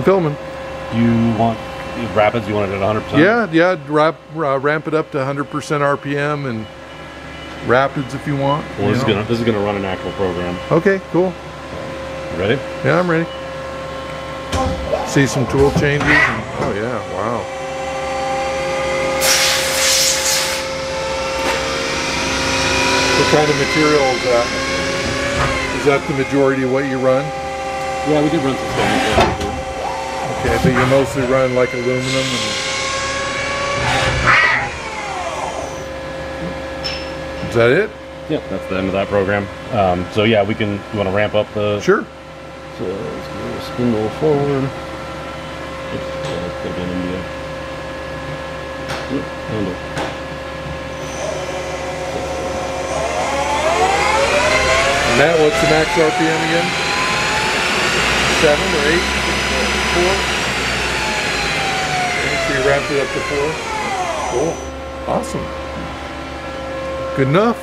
I'm filming. You want rapids? You want it at 100%? Yeah. Ramp it up to 100% RPM and rapids if you want. Well, this is gonna run an actual program. Okay, cool. You ready? Yeah, I'm ready. See some tool changes. And, oh yeah, wow. What kind of material is that? Is that the majority of what you run? Yeah, we did run some stainless. Okay, but you mostly run like aluminum and... Is that it? Yeah, that's the end of that program. So yeah, you want to ramp up the... Sure. So let's go a spindle forward. It's gonna be in India. Handle. And that, what's the max RPM again? 7 or 8? 4? Okay, so you wrapped it up to 4. Cool. Awesome. Good enough.